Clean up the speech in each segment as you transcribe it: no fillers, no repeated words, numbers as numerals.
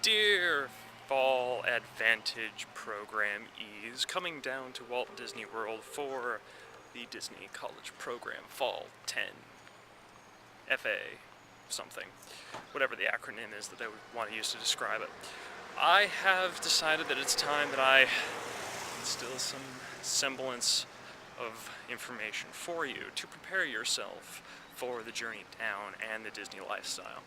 Dear Fall Advantage programmees, coming down to Walt Disney World for the Disney College Program Fall 10 FA something, whatever the acronym is that they would want to use to describe it. I have decided that it's time that I instill some semblance of information for you to prepare yourself for the journey down and the Disney lifestyle.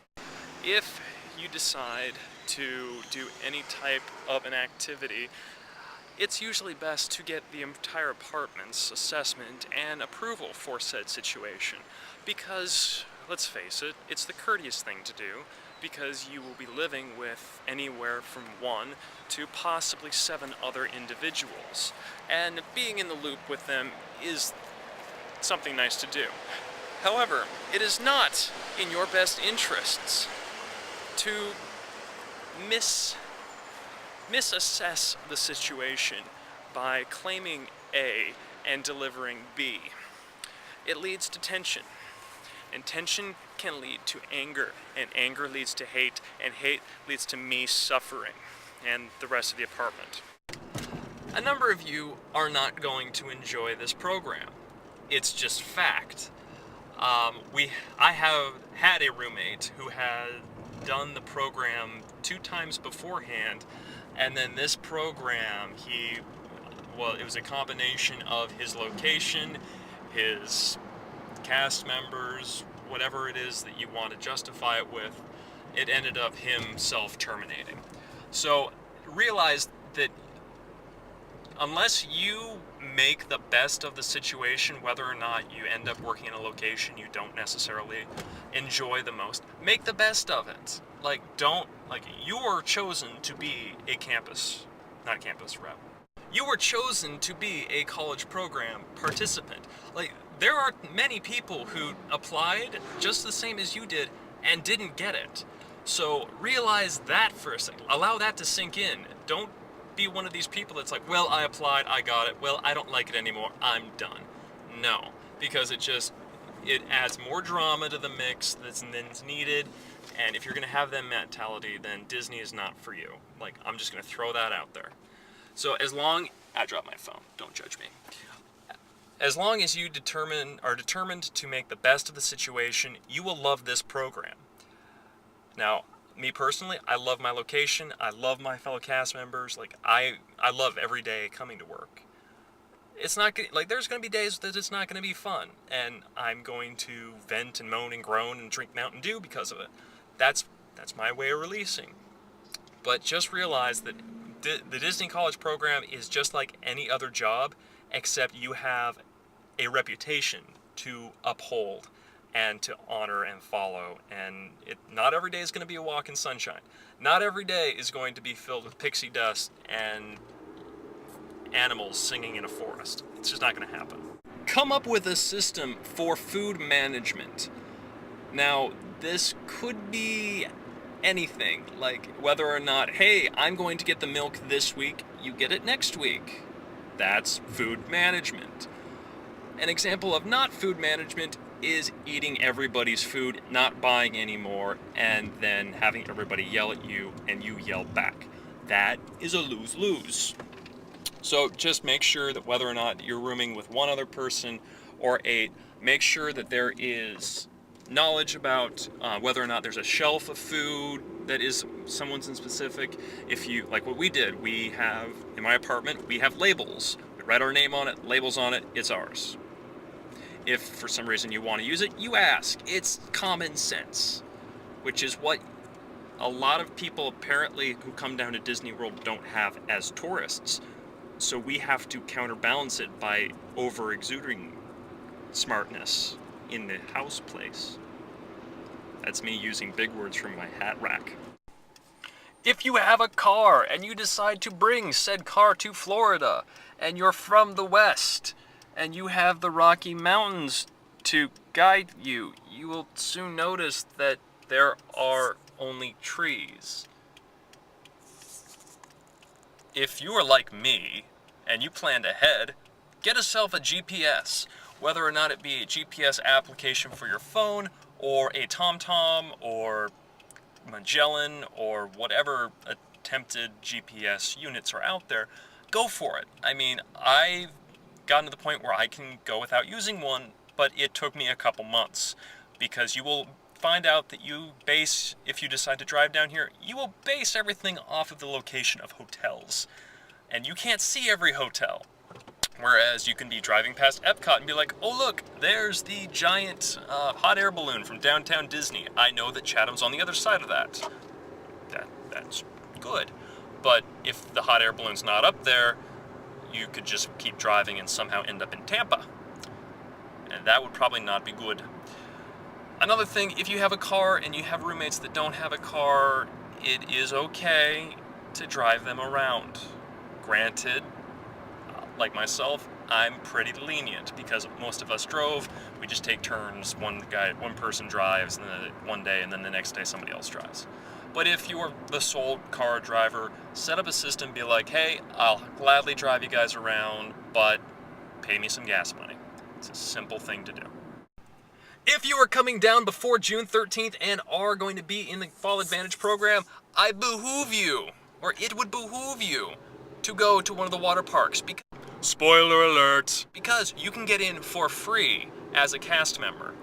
If you decide to do any type of an activity, it's usually best to get the entire apartment's assessment and approval for said situation, because, let's face it, it's the courteous thing to do, because you will be living with anywhere from 1 to possibly 7 other individuals, and being in the loop with them is something nice to do. However, it is not in your best interests to misassess the situation by claiming A and delivering B. It leads to tension, and tension can lead to anger, and anger leads to hate, and hate leads to me suffering and the rest of the apartment. A number of you are not going to enjoy this program. It's just fact. I have had a roommate who had done the program 2 times beforehand, and then this program, it was a combination of his location, his cast members, whatever it is that you want to justify it with, it ended up him self-terminating. So realize that unless you make the best of the situation, whether or not you end up working in a location you don't necessarily enjoy the most, make the best of it. You were chosen to be a not campus rep. You were chosen to be a college program participant. There are many people who applied just the same as you did and didn't get it. So realize that for a second. Allow that to sink in. Don't be one of these people that's like, well, I applied, I got it, well, I don't like it anymore, I'm done. No, because it adds more drama to the mix than's needed, and if you're going to have that mentality, then Disney is not for you. I'm just going to throw that out there. So I dropped my phone, don't judge me. As long as you are determined to make the best of the situation, you will love this program. Now, me personally, I love my location, I love my fellow cast members, I love every day coming to work. It's not there's going to be days that it's not going to be fun, and I'm going to vent and moan and groan and drink Mountain Dew because of it. That's my way of releasing. But just realize that the Disney College program is just like any other job, except you have a reputation to uphold and to honor and follow, and not every day is going to be a walk in sunshine. Not every day is going to be filled with pixie dust and animals singing in a forest. It's just not going to happen. Come up with a system for food management. Now, this could be anything, whether or not, hey, I'm going to get the milk this week, you get it next week. That's food management. An example of not food management is eating everybody's food, not buying anymore, and then having everybody yell at you and you yell back. That is a lose-lose. So just make sure that whether or not you're rooming with 1 other person or 8, make sure that there is knowledge about whether or not there's a shelf of food that is someone's in specific. If you, like what we did, in my apartment, we have labels. We write our name on it, labels on it, it's ours. If for some reason you want to use it, you ask. It's common sense, which is what a lot of people apparently who come down to Disney World don't have as tourists. So we have to counterbalance it by over-exuding smartness in the house place. That's me using big words from my hat rack. If you have a car and you decide to bring said car to Florida, and you're from the West, and you have the Rocky Mountains to guide you, you will soon notice that there are only trees. If you are like me, and you planned ahead, get yourself a GPS, whether or not it be a GPS application for your phone, or a TomTom, or Magellan or whatever attempted GPS units are out there, go for it. I mean, I've gotten to the point where I can go without using one, but it took me a couple months, because you will find out that if you decide to drive down here, you will base everything off of the location of hotels. And you can't see every hotel. Whereas you can be driving past Epcot and be like, oh look, there's the giant hot air balloon from downtown Disney. I know that Chatham's on the other side of that. That's good. But if the hot air balloon's not up there, you could just keep driving and somehow end up in Tampa. And that would probably not be good. Another thing, if you have a car and you have roommates that don't have a car, it is okay to drive them around. Granted, like myself, I'm pretty lenient because most of us drove. We just take turns. One person drives one day, and then the next day somebody else drives. But if you're the sole car driver, set up a system. Be like, hey, I'll gladly drive you guys around, but pay me some gas money. It's a simple thing to do. If you are coming down before June 13th and are going to be in the Fall Advantage program, I behoove you, or it would behoove you, to go to one of the water parks. Spoiler alert! Because you can get in for free as a cast member.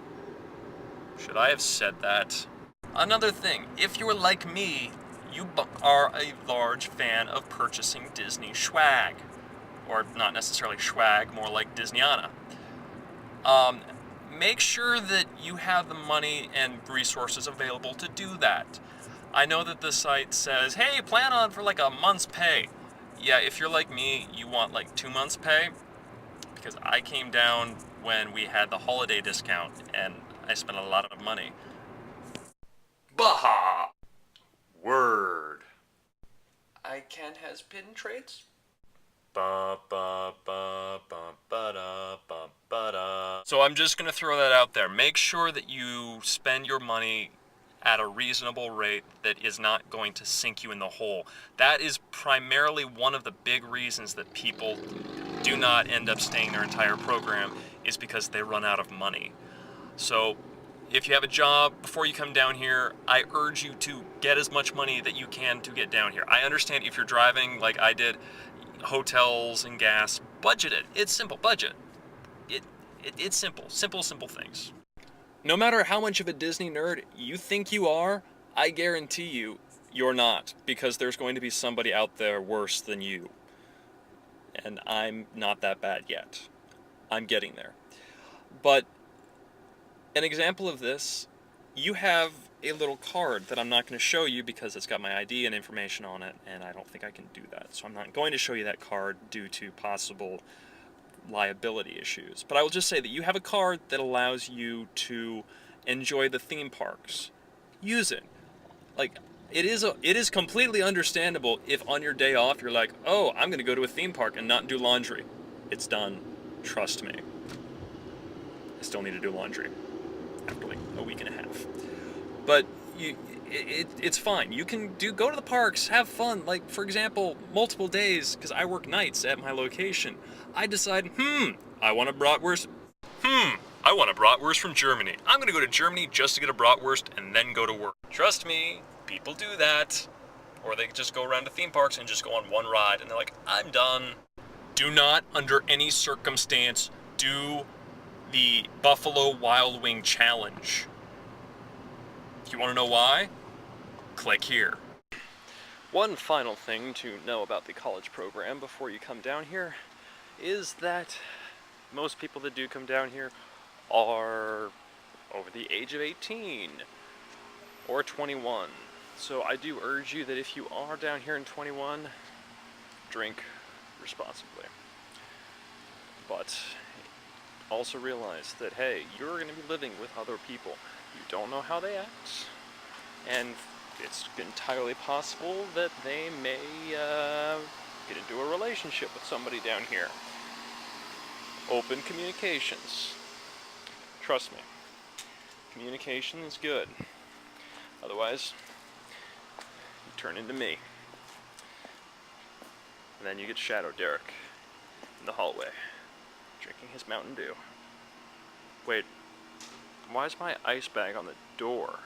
Should I have said that? Another thing, if you're like me, you are a large fan of purchasing Disney swag. Or not necessarily swag, more like Disneyana. Make sure that you have the money and resources available to do that. I know that the site says, hey, plan on for like a month's pay. Yeah, if you're like me, you want like 2 months' pay, because I came down when we had the holiday discount, and I spent a lot of money. Baha! Word. I can't has pin traits? Ba ba ba ba ba da ba ba da. So I'm just gonna throw that out there. Make sure that you spend your money at a reasonable rate that is not going to sink you in the hole. That is primarily one of the big reasons that people do not end up staying their entire program, is because they run out of money. So if you have a job, before you come down here, I urge you to get as much money that you can to get down here. I understand if you're driving like I did, hotels and gas, budget it. It's simple, budget. It's simple things. No matter how much of a Disney nerd you think you are, I guarantee you, you're not, because there's going to be somebody out there worse than you. And I'm not that bad yet. I'm getting there. But an example of this, you have a little card that I'm not going to show you because it's got my ID and information on it, and I don't think I can do that. So I'm not going to show you that card due to possible liability issues. But I will just say that you have a card that allows you to enjoy the theme parks. Use it. Like, it is completely understandable if on your day off you're like, oh, I'm going to go to a theme park and not do laundry. It's done. Trust me. I still need to do laundry after like a week and a half. But it's fine. You can go to the parks, have fun. Like, for example, multiple days, because I work nights at my location. I decide, I want a bratwurst. I want a bratwurst from Germany. I'm going to go to Germany just to get a bratwurst and then go to work. Trust me, people do that. Or they just go around to theme parks and just go on one ride and they're like, I'm done. Do not, under any circumstance, do the Buffalo Wild Wing Challenge. If you want to know why, click here. One final thing to know about the college program before you come down here is that most people that do come down here are over the age of 18 or 21. So I do urge you that if you are down here in 21, drink responsibly. But also realize that, hey, you're going to be living with other people. You don't know how they act, and it's entirely possible that they may get into a relationship with somebody down here. Open communications. Trust me. Communication is good. Otherwise, you turn into me. And then you get Shadow Derek in the hallway, drinking his Mountain Dew. Wait, why is my ice bag on the door?